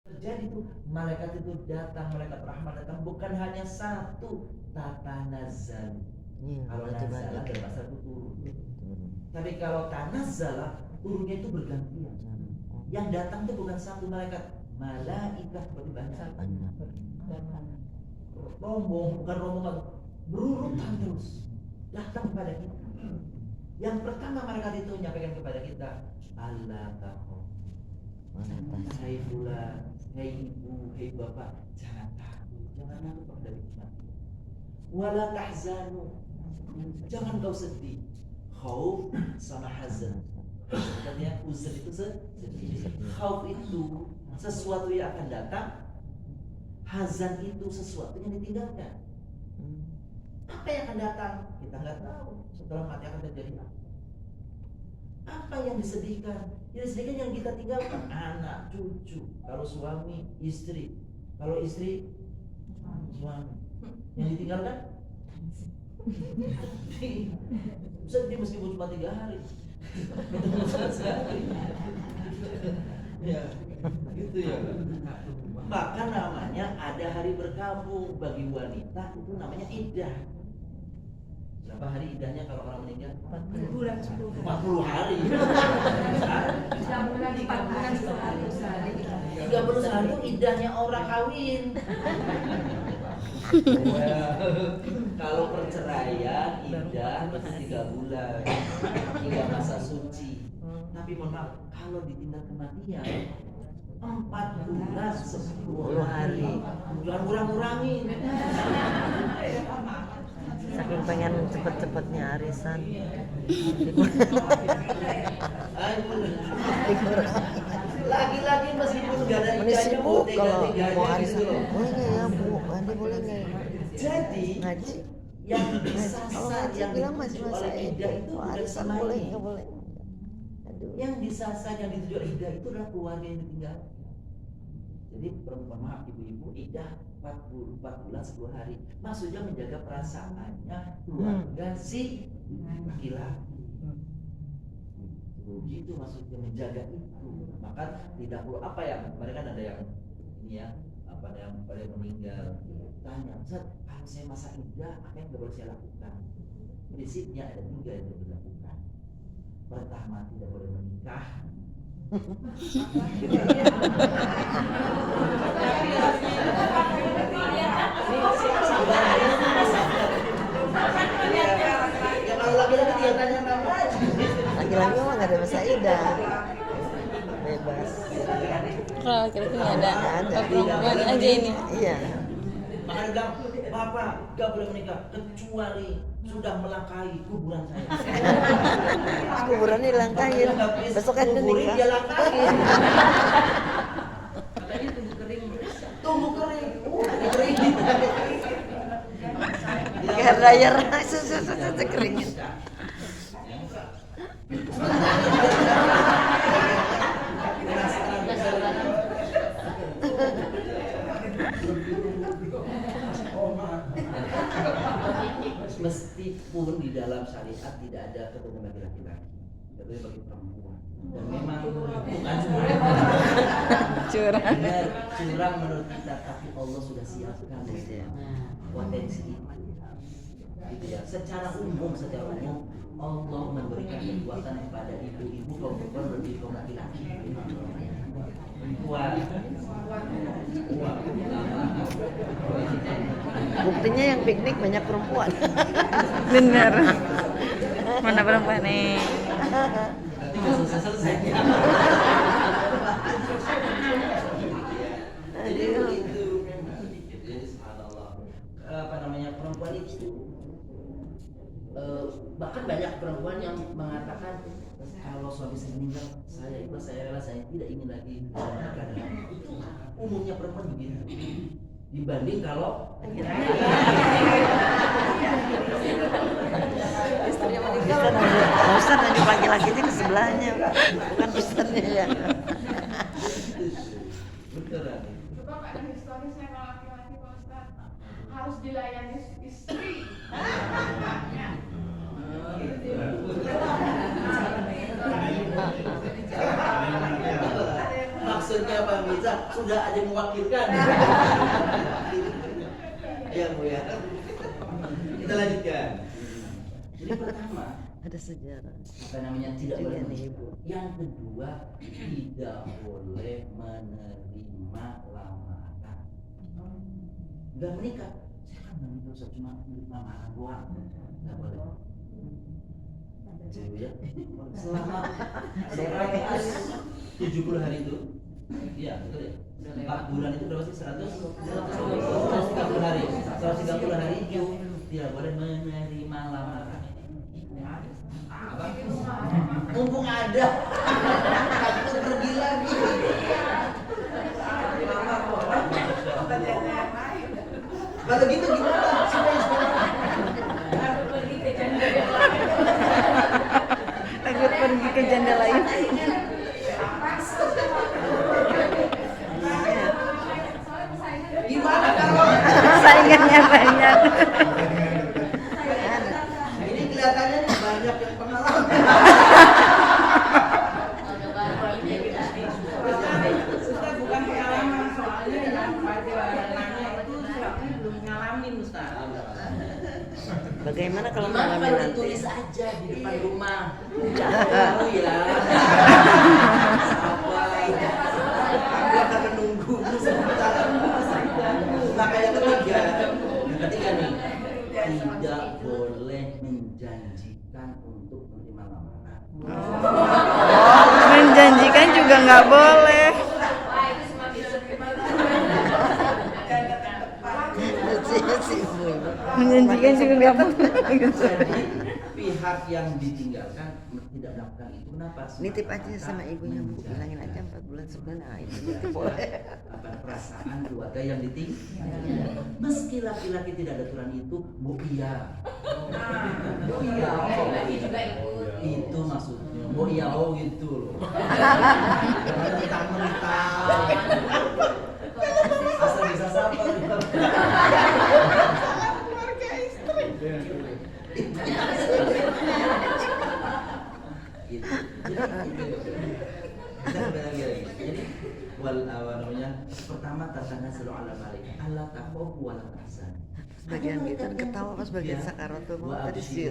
Terjadi tuh, malaikat itu datang, malaikat rahmat datang, bukan hanya satu, tatanazal. Kalau nazala dalam bahasa itu turun. Tapi kalau tanazzala, turunnya itu bergantian. Yang datang itu bukan satu malaikat, malaikat seperti banyak. Rombong, bukan rombongan, berurutan terus datang kepada kita. Yang pertama malaikat itu menyampaikan kepada kita, Allah tahu. Hai bulan, hai ibu, hai bapak, jangan takut dari kematian. Wala tahzanu, jangan kau sedih. Khauf sama hazan. Katanya uzur itu sedih. Khauf itu sesuatu yang akan datang, hazan itu sesuatu yang ditinggalkan. Apa yang akan datang? Kita nggak tahu. Setelah mati akan terjadi apa? Apa yang disedihkan? Yang disedihkan yang kita tinggalkan, anak, cucu. Kalau suami, istri. Kalau istri, suami. Yang ditinggalkan? Sedih meskipun cuma 3 hari. Ketemu sehari. Ya, gitu ya. Maka namanya ada hari berkabung bagi wanita, itu namanya iddah. Berapa hari iddahnya kalau orang meninggal? 40 bulan 10 hari. 3 bulan 4 bulan sehari. 30 hari itu iddahnya orang kawin. Kalau perceraian iddah 3 bulan, 3 masa suci. Tapi mohon maaf, kalau ditinggal kematian 4 bulan 10 hari. Jangan kurang-kurangin. Saking pengen cepet-cepetnya arisan. Lagi-lagi meskipun gak ada Ini iddahnya sibuk kalau mau gitu arisan. loh. Boleh nggak ya Bu? Andi boleh nggak ya? Jadi Ngaji. yang Kalau disasar, ngaji yang bilang dituju masih masa oleh iddah itu mau bukan arisan sama boleh ini. nggak boleh? Aduh. Yang disasar, yang dituju oleh iddah itu adalah keluarga yang ditinggalkan. Jadi perempuan, maaf ibu-ibu, iddah 4 bulan 10 hari. Maksudnya menjaga perasaannya keluarga si laki-laki. Begitu maksudnya, menjaga itu. Maka tidak perlu apa yang mereka ada yang ini ya, apa yang pada meninggal tanya, Ustaz, kalau saya masa iddah apa yang tidak boleh saya lakukan? Prinsipnya ada 3 yang tidak dilakukan. Pertama, tidak boleh menikah. Kalau laki-laki dia tanya nama aja. Laki-laki mah nggak ada masa iddah. Bebas. Kalau laki-laki nggak ada, Nggak ada. perempuan aja ini. Iya. Makanya bilang, Bapak gak boleh menikah kecuali sudah melangkahi kuburan saya. Kuburan dilangkahin. Besok kan kuburin nikah. dia langkahin. Katanya tunggu kering. Tunggu kering. Kering. Hair dryer susu keringin. Meskipun di dalam syariat tidak ada ketemu bagi laki-laki, tapi bagi perempuan. Dan memang bukan Curang. curang menurut kita, tapi Allah sudah siapkan potensi itu. Gitu ya. Secara umum Allah memberikan kekuatan kepada ibu-ibu kaum perempuan lebih kaum laki-laki. Perempuan. Buktinya yang piknik banyak perempuan. Bener. Mana perempuan nih? Nanti nggak selesai. Jadi itu memang. Jadi subhanallah. Apa namanya, perempuan itu bahkan banyak perempuan yang mengatakan kalau suami saya meninggal, saya ikhlas, saya rela, saya tidak ingin lagi menikah dengan. Itu umumnya perempuan begitu. Dibanding kalau Istrinya meninggal. Ustaz nanya laki-lakinya ke sebelahnya, bukan ustaznya ya. beneran. Coba Pak, ada historisnya kalau laki-laki Pak Ustaz harus dilayani istri. Maksud mewakilkan Pak Mirza, sudah ada yang mewakilkan. Ya Bu ya. Kita lanjutkan. Jadi pertama, Ada sejarah. apa namanya tidak boleh Iya nih, Ibu. Yang kedua, tidak boleh menerima lamaran. Udah menikah, saya kan menikah Ustaz, cuma lamaran doang. Nggak boleh. Jadi ya, selama 170 hari itu, iya betul ya. 4 bulan itu berapa sih? 130 hari. 130 hari itu tidak boleh menerima lamaran. Mumpung ada, takut pergi lagi. Kalau gitu gimana? Takut pergi ke janda lain. Gimana kalau Saingannya banyak. ini kelihatannya nih banyak yang pengalaman. Ustaz bukan pengalaman, soalnya yang pada nanya itu suratnya belum ngalamin Ustaz. Bagaimana kalau Gimana malam kalau nanti? ditulis aja di depan rumah? Oh ya. Aku akan menunggu sebentar. Maka yang ketiga nih, tidak boleh menjanjikan untuk menerima lamaran. Menjanjikan juga nggak boleh. Si Ibu. Menjanjikan juga nggak boleh. Jadi pihak yang ditinggalkan tidak melakukan itu kenapa? Nitip aja sama ibunya, Bu. Bilangin aja 4 bulan sebulan. Nah, itu nitip boleh. Apa perasaan keluarga yang ditinggal? Meski laki-laki tidak ada aturan itu, Bu iya. Oh iya, itu maksudnya. Oh iya, oh gitu loh. Jangan mentang-mentang. Asal bisa sapa. Gitu. Kita kembali lagi. Jadi namanya pertama tatanya selalu ala malik. Allah takhafu wa la tahzan. Sebagian kita ketawa pas bagian sakaratul maut tadi sih.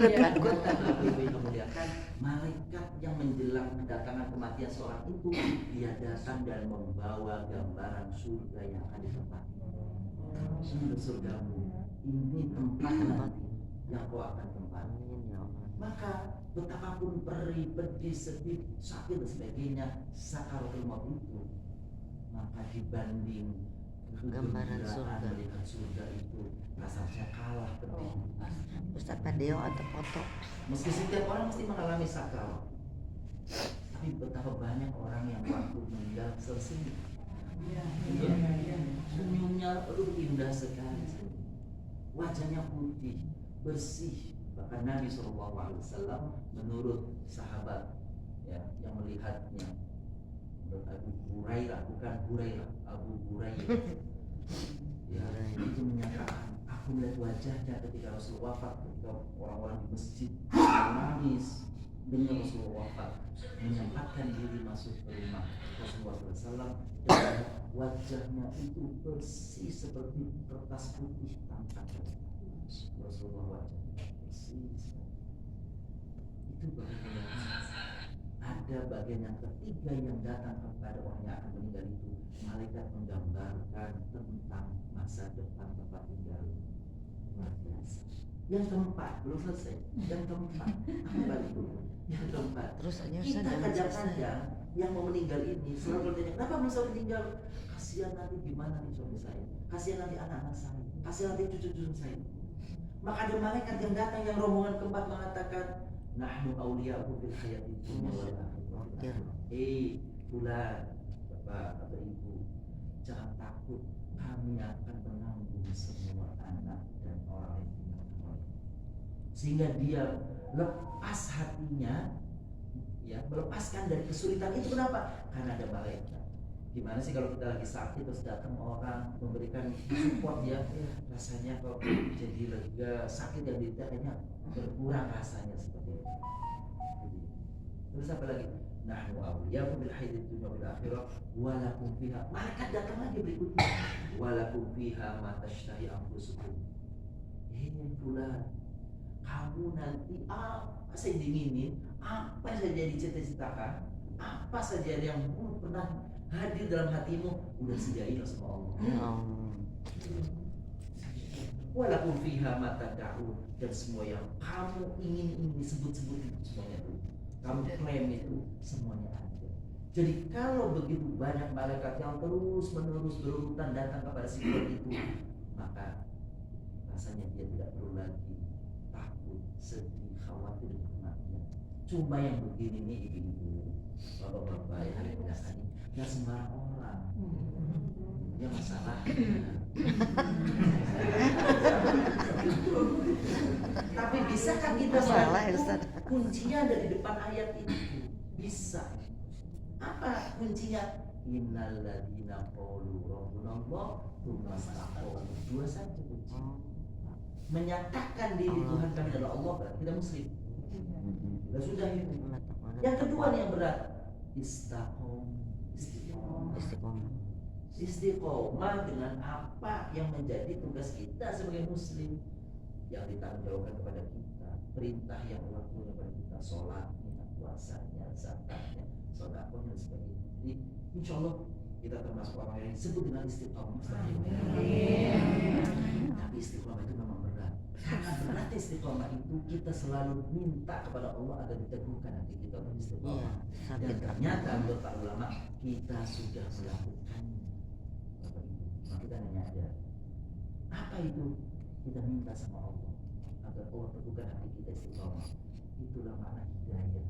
Takut kemudian malaikat yang menjelang kedatangan kematian seorang itu dia datang dan membawa gambaran surga yang akan ditempati. Ini surgamu, ini tempat nanti yang kau akan tempati. Maka betapapun perih, pedih, sedih, sakit dan sebagainya, sakaratul maut itu, maka dibanding Gambaran surga. melihat surga itu rasanya kalah pedih. Ustaz video atau foto? Meski setiap orang mesti mengalami sakral, tapi betapa banyak orang yang waktu meninggal tersenyum. Senyumnya indah sekali, wajahnya putih, bersih. Bahkan Nabi SAW menurut sahabat ya, yang melihatnya, menurut Abu Hurairah, bukan Hurairah, Abu Hurairah ya, itu menyatakan, aku melihat wajahnya ketika Rasul wafat, ketika orang-orang di masjid menangis dengan Rasulullah wafat, menyempatkan diri masuk ke rumah Rasulullah SAW, dan wajahnya itu bersih seperti kertas putih tanpa celah. Rasulullah wajahnya bersih sekali. Itu bagian ada bagian yang ketiga yang datang kepada orang yang akan meninggal itu, malaikat menggambarkan tentang masa depan tempat tinggal luar biasa. Yang keempat belum selesai. Yang keempat, aku balik dulu. Yang keempat, Terus aja Ustaz, kita jangan kadang-kadang yang mau meninggal ini selalu bertanya, kenapa belum saya meninggal? Kasihan nanti gimana nih suami saya, kasihan nanti anak-anak saya, kasihan nanti cucu-cucu saya. Maka ada malaikat yang datang yang rombongan keempat mengatakan, nahnu awliya'u fil hayati dunya wal akhirah. Fulan, bapak atau ibu, jangan takut, kami akan menanggung semua anak dan orang yang tinggal. Sehingga dia lepas hatinya, ya, melepaskan dari kesulitan itu. Kenapa? Karena ada malaikat. Gimana sih kalau kita lagi sakit terus datang orang memberikan support ya, rasanya kok jadi lega, sakit yang kayaknya berkurang rasanya seperti itu. Terus apa lagi? nahnu awliyakum bil hayati dunya wal akhirah walakum fiha. Malaikat datang lagi berikutnya, walakum fiha ma tashtahi anfusukum. Fulan, kamu nanti apa saja diinginin, apa saja dicita-citakan, apa saja yang pernah hadir dalam hatimu, udah sediain sama Allah. Walakum fiha ma tad'un, dan semua yang kamu ingin disebut-sebut itu semuanya itu, kamu klaim itu semuanya ada. Jadi kalau begitu banyak malaikat yang terus menerus berurutan datang kepada si fulan itu, maka rasanya dia tidak perlu lagi takut, sedih, khawatir dengan kematian. Cuma yang begini nih ibu-ibu, bapak-bapak yang hari ini nggak sembarang orang. Dia masalahnya. Tapi bisakah kita Salah ya Ustaz. kuncinya ada di depan ayat itu? Bisa. Apa kuncinya? Innal ladzina qalu rabbunallah tsumma istaqamu. Dua saja kunci. Menyatakan diri Tuhan kami adalah Allah, berarti tidak muslim. Sudah itu. Yang kedua nih yang berat, istiqomah dengan apa yang menjadi tugas kita sebagai muslim yang ditanggungjawabkan kepada kita, perintah yang Allah punya kepada kita, sholatnya, puasanya, zakatnya, sedekahnya dan sebagainya. Jadi insya Allah kita termasuk orang yang disebut dengan istiqomah. Tapi istiqomah itu memang berat. Karena berat istiqomah itu kita selalu minta kepada Allah agar diteguhkan hati kita untuk istiqomah. Dan ternyata menurut para ulama kita sudah melakukannya. Maka kita hanya ada apa itu? Kita minta sama Allah agar Allah teguhkan hati kita istiqomah. Itulah makna hidayah.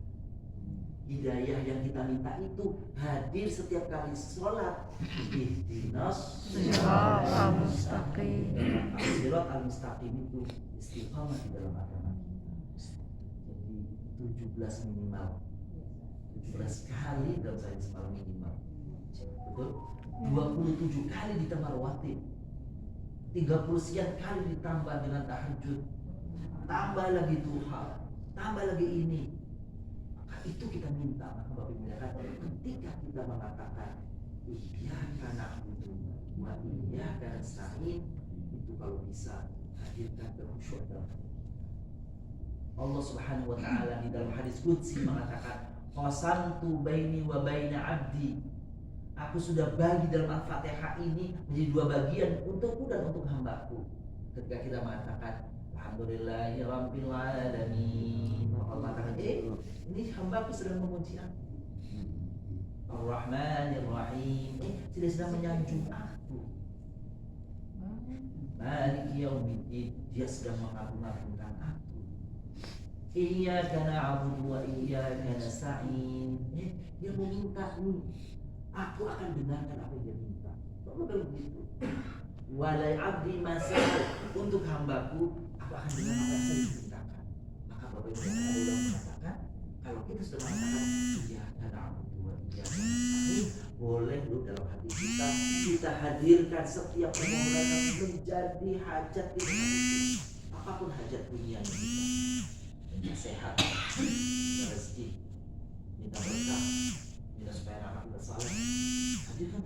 Hidayah yang kita minta itu hadir setiap kali sholat. Ihdinas Siratal mustaqim. Siratal mustaqim itu istiqamah di dalam agama kita. Jadi 17 minimal, 17 kali dalam sehari semalam minimal. Betul? 27 kali ditambah rawatib, 30 sekian kali ditambah dengan tahajud, tambah lagi duha, tambah lagi ini. Itu kita minta. Maka Bapak Ibu katakan ketika kita mengatakan iyyaka na'budu wa iyyaka nasta'in, itu kalau bisa hadirkan kekhusyuan dalam hati. Allah Subhanahu wa taala di dalam hadis qudsi mengatakan qasamtu baini wa baina 'abdi. Aku sudah bagi dalam Al-Fatihah ini menjadi dua bagian untukku dan untuk hambaku. Ketika kita mengatakan alhamdulillahirabbil alamin, Allah mengatakan ini hambaku sedang memuji aku. Ar-Rahmanir Rahim, tidak sedang menyanjung aku. Maliki yaumiddin, dia sedang mengagung-agungkan aku. Iyyaka na'budu wa iyyaka nasta'in, dia meminta nih, aku akan dengarkan apa yang dia minta. Kalau begitu, walai abdi masal, untuk hambaku aku akan dengar apa yang saya mintakan. Maka Bapak Ibu yang mengatakan, kalau kita sudah mengatakan iyyaka na'budu wa iyyaka nasta'in, boleh dulu dalam hati kita hadirkan setiap permohonan yang menjadi hajat kita, apapun hajat dunia kita, minta sehat, minta rezeki, minta berkah, minta supaya anak kita saleh, hadirkan